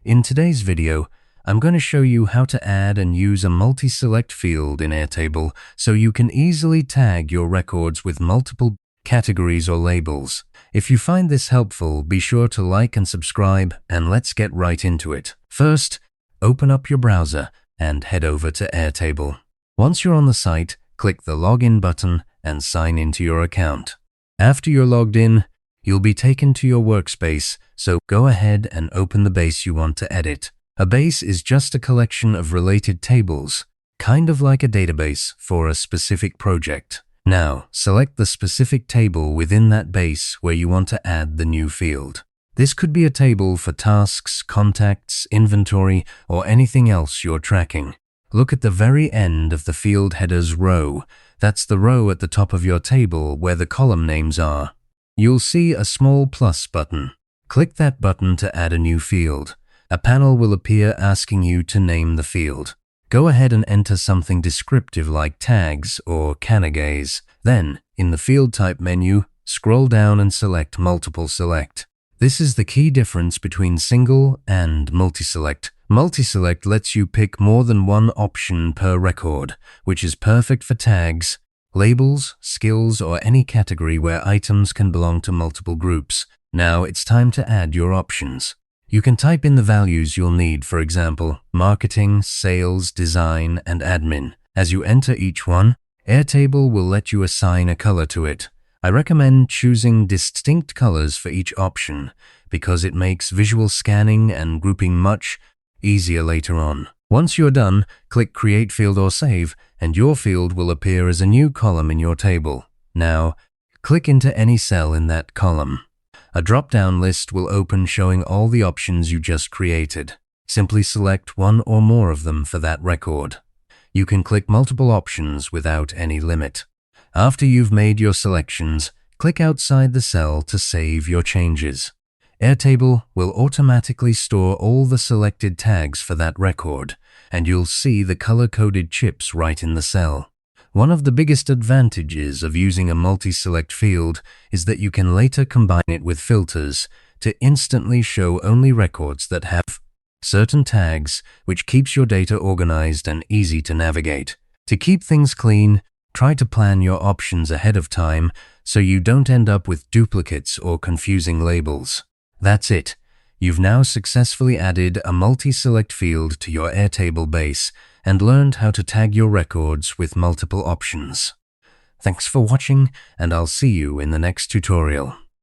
In today's video, I'm going to show you how to add and use a multi-select field in Airtable so you can easily tag your records with multiple categories or labels. If you find this helpful, be sure to like and subscribe, and let's get right into it. First, open up your browser and head over to Airtable. Once you're on the site, click the Login button and sign into your account. After you're logged in, you'll be taken to your workspace, so go ahead and open the base you want to edit. A base is just a collection of related tables, kind of like a database for a specific project. Now, select the specific table within that base where you want to add the new field. This could be a table for tasks, contacts, inventory, or anything else you're tracking. Look at the very end of the field headers row. That's the row at the top of your table where the column names are. You'll see a small plus button. Click that button to add a new field. A panel will appear asking you to name the field. Go ahead and enter something descriptive like tags or categories. Then, in the field type menu, scroll down and select multiple select. This is the key difference between single and multi-select. Multi-select lets you pick more than one option per record, which is perfect for tags, labels, skills, or any category where items can belong to multiple groups. Now it's time to add your options. You can type in the values you'll need, for example, marketing, sales, design, and admin. As you enter each one, Airtable will let you assign a color to it. I recommend choosing distinct colors for each option because it makes visual scanning and grouping much easier later on. Once you're done, click Create Field or Save, and your field will appear as a new column in your table. Now, click into any cell in that column. A drop-down list will open showing all the options you just created. Simply select one or more of them for that record. You can click multiple options without any limit. After you've made your selections, click outside the cell to save your changes. Airtable will automatically store all the selected tags for that record, and you'll see the color-coded chips right in the cell. One of the biggest advantages of using a multi-select field is that you can later combine it with filters to instantly show only records that have certain tags, which keeps your data organized and easy to navigate. To keep things clean, try to plan your options ahead of time so you don't end up with duplicates or confusing labels. That's it. You've now successfully added a multi-select field to your Airtable base and learned how to tag your records with multiple options. Thanks for watching, and I'll see you in the next tutorial.